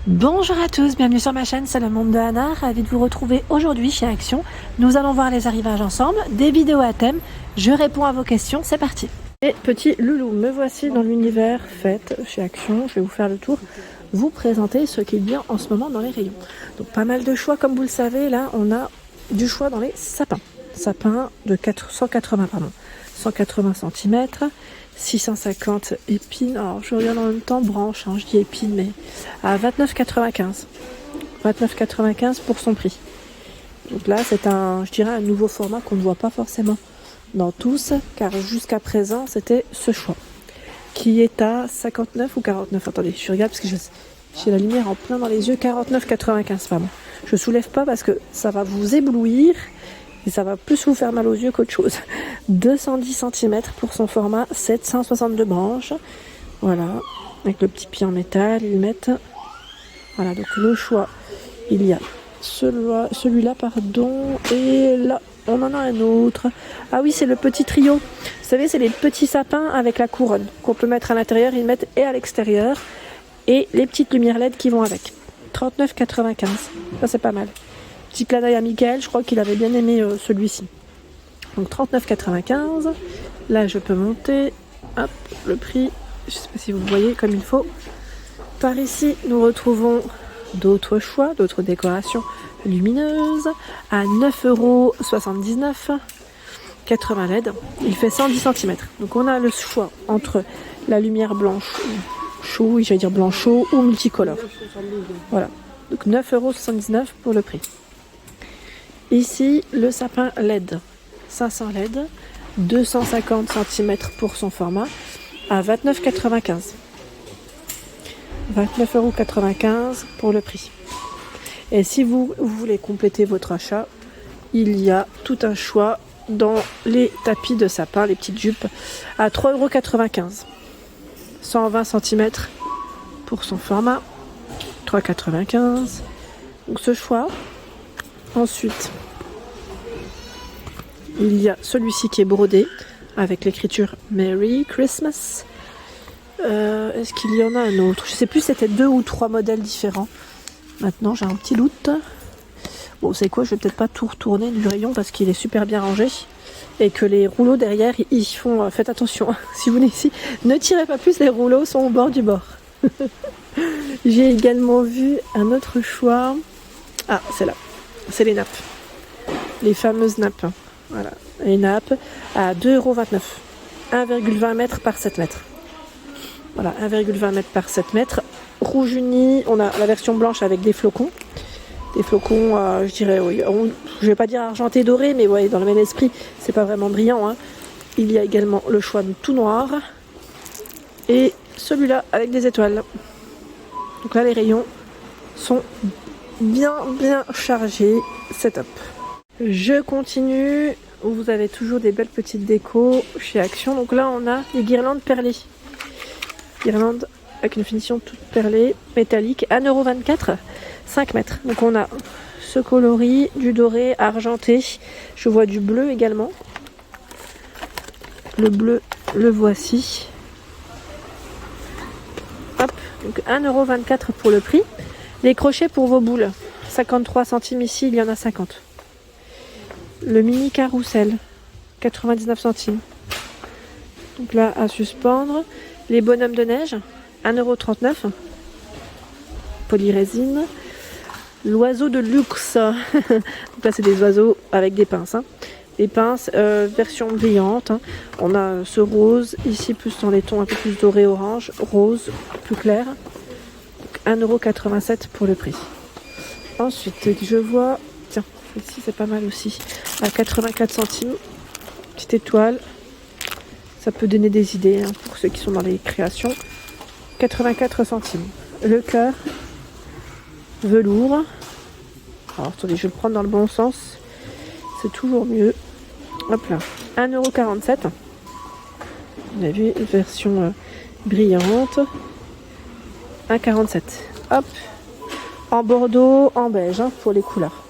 Bonjour à tous, bienvenue sur ma chaîne, c'est le monde de Anna, ravi de vous retrouver aujourd'hui chez Action. Nous allons voir les arrivages ensemble, des vidéos à thème, je réponds à vos questions, c'est parti. Et petit loulou, me voici dans l'univers fête chez Action, je vais vous faire le tour, vous présenter ce qu'il y a en ce moment dans les rayons. Donc pas mal de choix comme vous le savez, là on a du choix dans les sapins. Sapins de 180 cm, 650 épines, alors je regarde en même temps branche, je dis épines, mais à 29,95 29,95 pour son prix. Donc là c'est je dirais un nouveau format qu'on ne voit pas forcément dans tous, car jusqu'à présent c'était ce choix qui est à 59 ou 49, attendez je regarde parce que j'ai la lumière en plein dans les yeux, 49,95 pardon. Je soulève pas parce que ça va vous éblouir et ça va plus vous faire mal aux yeux qu'autre chose. 210 cm pour son format, 762 branches. Voilà, avec le petit pied en métal, ils mettent. Voilà, donc le choix, il y a celui-là, pardon, et là, on en a un autre. Ah oui, c'est le petit trio. Vous savez, c'est les petits sapins avec la couronne qu'on peut mettre à l'intérieur, ils mettent et à l'extérieur, et les petites lumières LED qui vont avec. 39,95, ça c'est pas mal. Petit clin d'œil à Michael, je crois qu'il avait bien aimé celui-ci. Donc 39,95. Là, je peux monter. Hop, le prix. Je ne sais pas si vous voyez comme il faut. Par ici, nous retrouvons d'autres choix, d'autres décorations lumineuses à 9,79 €. 80 LED. Il fait 110 cm. Donc on a le choix entre la lumière blanche chaud, j'allais dire blanc chaud ou multicolore. Voilà. Donc 9,79 € pour le prix. Ici, le sapin LED, 500 LED, 250 cm pour son format, à 29,95 €. 29,95 € pour le prix. Et si vous voulez compléter votre achat, il y a tout un choix dans les tapis de sapin, les petites jupes, à 3,95 €. 120 cm pour son format, 3,95 €. Donc ce choix. Ensuite, il y a celui-ci qui est brodé avec l'écriture Merry Christmas. Est-ce qu'il y en a un autre? Je ne sais plus, c'était 2 ou 3 modèles différents. Maintenant, j'ai un petit doute. Bon, c'est quoi? Je vais peut-être pas tout retourner du rayon parce qu'il est super bien rangé et que les rouleaux derrière, ils font. Faites attention, si vous venez ici, ne tirez pas plus, les rouleaux sont au bord du bord. J'ai également vu un autre choix. Ah, c'est là. C'est les nappes. Les fameuses nappes. Voilà. Les nappes à 2,29 €. 1,20 m par 7 mètres. Voilà, 1,20 m par 7 mètres. Rouge uni, on a la version blanche avec des flocons. Des flocons, je dirais, oui, je vais pas dire argenté doré, mais ouais, dans le même esprit, c'est pas vraiment brillant. Il y a également le choix de tout noir. Et celui-là avec des étoiles. Donc là, les rayons sont bien chargé, c'est top. Je continue, vous avez toujours des belles petites décos chez Action. Donc là on a les guirlandes perlées, guirlandes avec une finition toute perlée, métallique, 1,24 €, 5 mètres. Donc on a ce coloris, du doré, argenté, je vois du bleu également. Le bleu, le voici. Hop, donc 1,24 € pour le prix. Les crochets pour vos boules, 53 centimes ici, il y en a 50. Le mini carrousel, 99 centimes. Donc là, à suspendre. Les bonhommes de neige, 1,39 €. Polyrésine. L'oiseau de luxe. Donc là, c'est des oiseaux avec des pinces. Des pinces, version brillante. On a ce rose, ici plus dans les tons un peu plus doré orange. Rose, plus clair. 1,87 € pour le prix. Ensuite, je vois, tiens, ici c'est pas mal aussi, à 84 centimes, petite étoile, ça peut donner des idées pour ceux qui sont dans les créations. 84 centimes. Le cœur, velours. Alors attendez, je vais le prendre dans le bon sens, c'est toujours mieux. Hop là, 1,47 €. On a vu une version brillante. 1,47 €. Hop, en bordeaux, en beige pour les couleurs.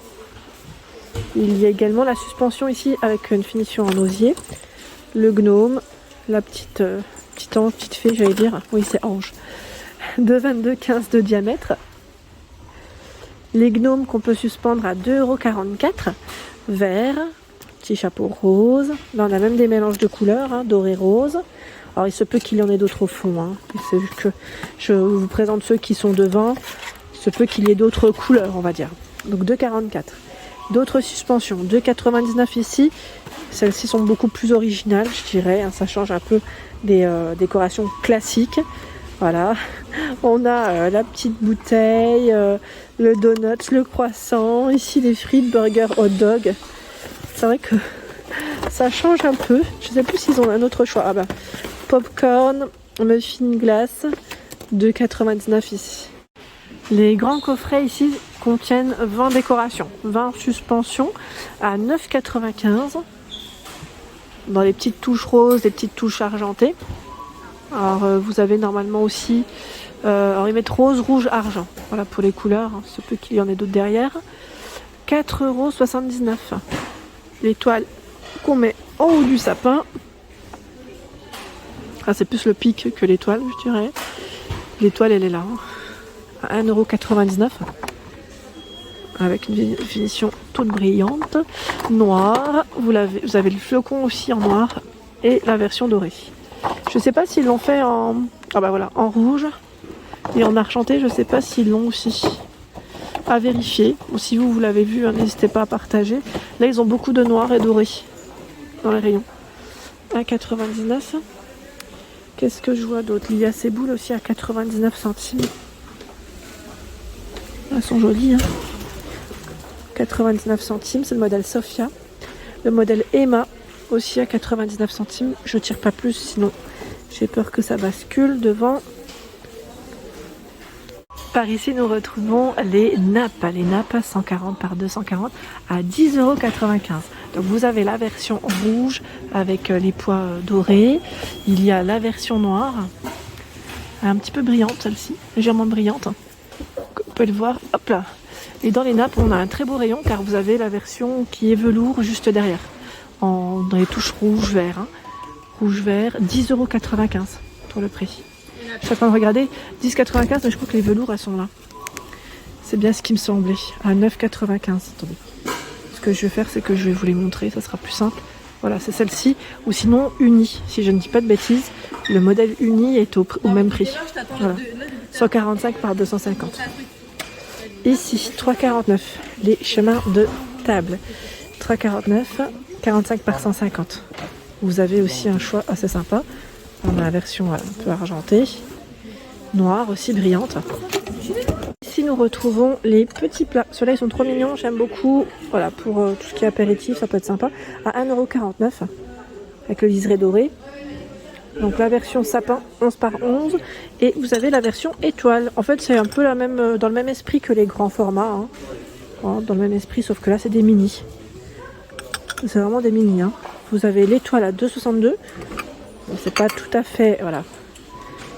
Il y a également la suspension ici avec une finition en osier. Le gnome, la petite ange, petite fée, j'allais dire. Oui, c'est ange. De 22,15 de diamètre. Les gnomes qu'on peut suspendre à 2,44 €. Vert, petit chapeau rose. Là on a même des mélanges de couleurs, hein, doré rose. Alors il se peut qu'il y en ait d'autres au fond, hein. C'est juste que je vous présente ceux qui sont devant. Il se peut qu'il y ait d'autres couleurs, on va dire. Donc 2,44 €. D'autres suspensions, 2,99 € ici. Celles-ci sont beaucoup plus originales, je dirais, hein. Ça change un peu des décorations classiques. Voilà, on a la petite bouteille, le donut, le croissant, ici les frites, burger, hot dog. C'est vrai que ça change un peu. Je sais plus s'ils ont un autre choix. Ah bah, popcorn, muffin glace, 2,99 € ici. Les grands coffrets ici contiennent 20 décorations, 20 suspensions à 9,95 € dans les petites touches roses, les petites touches argentées. Alors vous avez normalement aussi, alors ils mettent rose, rouge, argent. Voilà pour les couleurs, hein. Il se peut qu'il y en ait d'autres derrière. 4,79 €. L'étoile qu'on met en haut du sapin. Ah, c'est plus le pic que l'étoile, je dirais. L'étoile, elle est là, hein. À 1,99 €. Avec une finition toute brillante. Noir. Vous avez le flocon aussi en noir. Et la version dorée. Je sais pas s'ils l'ont fait en... Ah bah voilà, en rouge. Et en argenté, je sais pas s'ils l'ont aussi. À vérifier. Ou si vous l'avez vu, hein, n'hésitez pas à partager. Là, ils ont beaucoup de noir et doré dans les rayons. 1,99 €. Qu'est-ce que je vois d'autre? Il y a ces boules aussi à 99 centimes. Elles sont jolies, hein. 99 centimes, c'est le modèle Sophia. Le modèle Emma aussi à 99 centimes. Je tire pas plus, sinon j'ai peur que ça bascule devant. Par ici, nous retrouvons les nappes. Les nappes 140 par 240 à 10,95 €. Donc vous avez la version rouge avec les pois dorés. Il y a la version noire, un petit peu brillante celle-ci, légèrement brillante. Vous pouvez le voir, hop là. Et dans les nappes, on a un très beau rayon car vous avez la version qui est velours juste derrière. Dans les touches rouge-vert. Hein. Rouge-vert, 10,95 € pour le prix. Je suis en train de regarder, 10,95 €, mais je crois que les velours, elles sont là. C'est bien ce qui me semblait, à 9,95 €. Attendez. Ce que je vais faire, c'est que je vais vous les montrer, ça sera plus simple. Voilà, c'est celle-ci, ou sinon Uni. Si je ne dis pas de bêtises, le modèle Uni est au même prix. Voilà. 145 par 250. Ici, 3,49 €, les chemins de table. 3,49 €, 45 par 150. Vous avez aussi un choix assez sympa. On a la version un peu argentée, noire aussi brillante. Ici nous retrouvons les petits plats. Ceux-là ils sont trop mignons, j'aime beaucoup. Voilà, pour tout ce qui est apéritif, ça peut être sympa. À 1,49 € avec le liseré doré. Donc la version sapin 11 par 11 et vous avez la version étoile. En fait c'est un peu la même, dans le même esprit que les grands formats. Hein. Voilà, dans le même esprit sauf que là c'est des mini. C'est vraiment des mini. Hein. Vous avez l'étoile à 2,62 €. Bon, c'est pas tout à fait, voilà.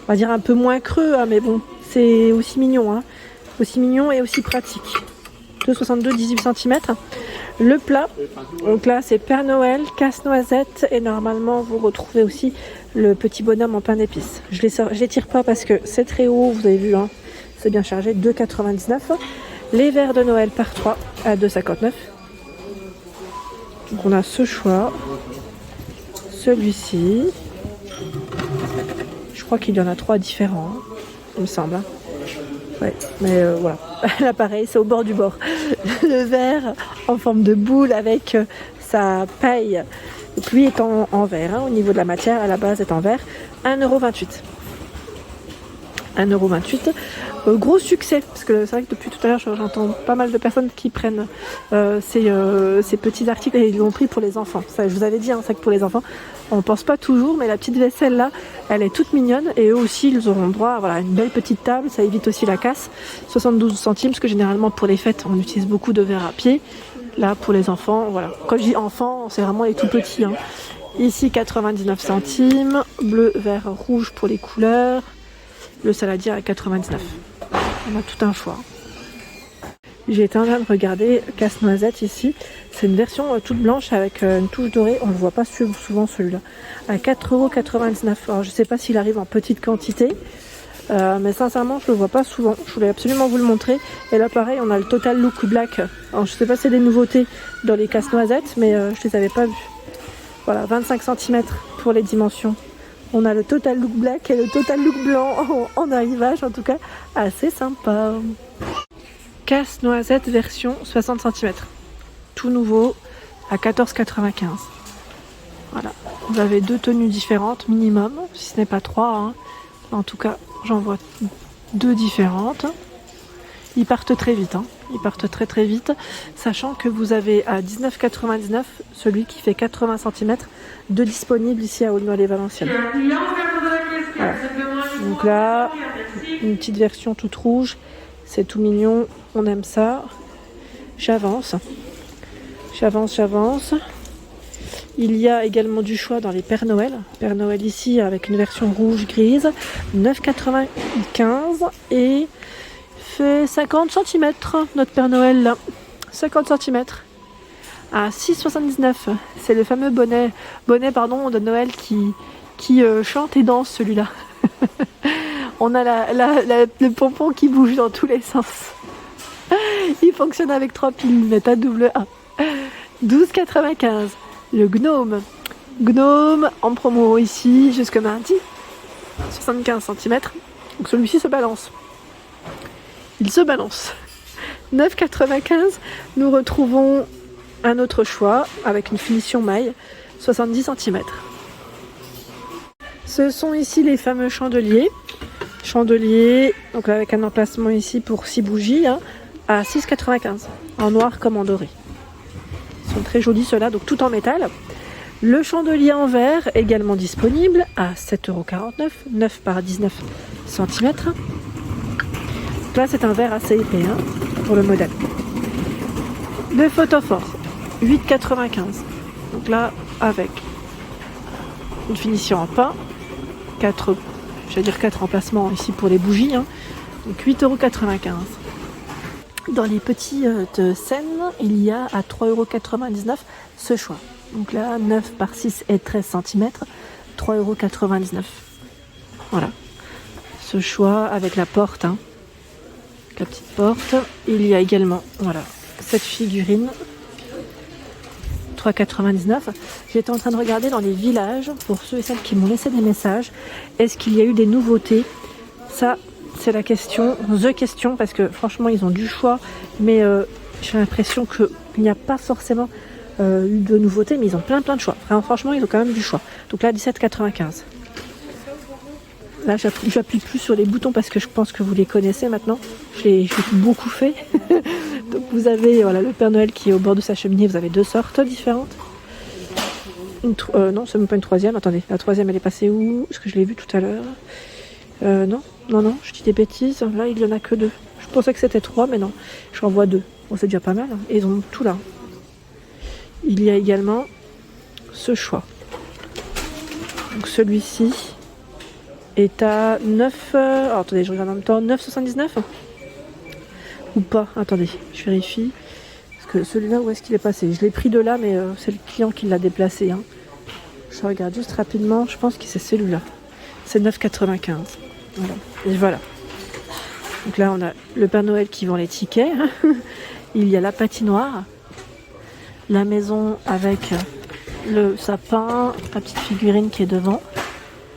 On va dire un peu moins creux, hein, mais bon, c'est aussi mignon. Hein. Aussi mignon et aussi pratique. 2,62 €, 18 cm. Le plat, donc là c'est Père Noël, casse-noisette et normalement vous retrouvez aussi le petit bonhomme en pain d'épices. Je les tire pas parce que c'est très haut, vous avez vu, hein, c'est bien chargé, 2,99 €. Les verres de Noël par 3 à 2,59 €. Donc on a ce choix, celui-ci. Je crois qu'il y en a 3 différents, hein, il me semble. Hein. Ouais, mais voilà. Là pareil, c'est au bord du bord. Le verre en forme de boule avec sa paille. Donc lui est en verre, hein, au niveau de la matière, à la base est en verre. 1,28 €. 1,28 €. Gros succès, parce que c'est vrai que depuis tout à l'heure j'entends pas mal de personnes qui prennent ces petits articles et ils l'ont pris pour les enfants. Ça, je vous avais dit, hein, c'est que pour les enfants, on pense pas toujours, mais la petite vaisselle là, elle est toute mignonne et eux aussi ils auront droit à voilà, une belle petite table, ça évite aussi la casse. 72 centimes, parce que généralement pour les fêtes on utilise beaucoup de verres à pied. Là pour les enfants, voilà. Quand je dis enfants, c'est vraiment les tout petits. Hein. Ici 99 centimes, bleu, vert, rouge pour les couleurs. Le saladier à 99. On a tout un choix. J'ai été en train de regarder casse-noisette ici. C'est une version toute blanche avec une touche dorée. On ne le voit pas souvent celui-là. À 4,99 €. Alors je ne sais pas s'il arrive en petite quantité. Mais sincèrement je le vois pas souvent. Je voulais absolument vous le montrer. Et là pareil, on a le Total Look Black. Alors je sais pas si c'est des nouveautés dans les casse-noisettes, mais je les avais pas vues. Voilà, 25 cm pour les dimensions. On a le Total Look Black et le Total Look Blanc en arrivage, en tout cas assez sympa. Casse-noisette version 60 cm. Tout nouveau à 14,95 €. Voilà, vous avez 2 tenues différentes minimum, si ce n'est pas 3. Hein. En tout cas, j'en vois 2 différentes. Ils partent très vite, hein. Ils partent très vite, sachant que vous avez à 19,99 € celui qui fait 80 cm de disponible ici à Aulnoy-les-Valenciennes. Voilà. Donc là, une petite version toute rouge, c'est tout mignon, on aime ça. J'avance. Il y a également du choix dans les Pères Noël. Père Noël ici avec une version rouge-grise, 9,95 € et fait 50 cm notre Père Noël là. 50 cm à 6,79 €. C'est le fameux bonnet de Noël qui chante et danse celui-là. On a le pompon qui bouge dans tous les sens. Il fonctionne avec 3 piles à double A. 12,95 €. Le gnome en promo ici jusque mardi, 75 cm. Donc celui-ci se balance. Il se balance. 9,95 €. Nous retrouvons un autre choix avec une finition maille, 70 cm. Ce sont ici les fameux chandeliers. Donc avec un emplacement ici pour 6 bougies, hein, à 6,95 €. En noir comme en doré. Ils sont très jolis ceux-là, donc tout en métal. Le chandelier en verre également disponible à 7,49 €, 9 par 19 cm. Là c'est un verre assez épais, hein, pour le modèle. Le photophore, 8,95 €. Donc là avec une finition en pain, 4 emplacements ici pour les bougies, hein. Donc 8,95 €. Dans les petites scènes, il y a à 3,99 € ce choix. Donc là, 9 par 6 et 13 cm, 3,99 €. Voilà. Ce choix avec la porte, hein. La petite porte. Il y a également, voilà, cette figurine. 3,99 €. J'étais en train de regarder dans les villages, pour ceux et celles qui m'ont laissé des messages, est-ce qu'il y a eu des nouveautés? Ça, c'est la question, parce que franchement ils ont du choix, mais j'ai l'impression qu'il n'y a pas forcément eu de nouveautés, mais ils ont plein de choix. Franchement ils ont quand même du choix. Donc là 17,95 €. Là j'appuie plus sur les boutons parce que je pense que vous les connaissez maintenant. Je l'ai beaucoup fait. Donc vous avez voilà, le Père Noël qui est au bord de sa cheminée, vous avez 2 sortes différentes. Non, c'est même pas une troisième, attendez, la troisième elle est passée où? Est-ce que je l'ai vue tout à l'heure? Non, je dis des bêtises, là il y en a que 2. Je pensais que c'était 3, mais non, j'en vois 2. Bon, c'est déjà pas mal, hein. Et ils ont tout là. Il y a également ce choix. Donc celui-ci est à 9... alors attendez, je regarde en même temps, 9,79 € ou pas? Attendez, je vérifie. Parce que celui-là, où est-ce qu'il est passé? Je l'ai pris de là, mais c'est le client qui l'a déplacé, hein. Je regarde juste rapidement, je pense que c'est celui-là. C'est 9,95 €. Voilà. Et voilà. Donc là, on a le Père Noël qui vend les tickets. Il y a la patinoire. La maison avec le sapin, la petite figurine qui est devant.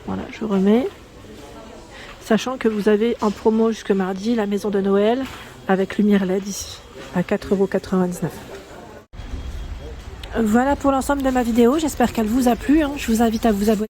Voilà, je remets. Sachant que vous avez en promo jusque mardi la maison de Noël avec lumière LED ici, à 4,99 €. Voilà pour l'ensemble de ma vidéo. J'espère qu'elle vous a plu, hein. Je vous invite à vous abonner.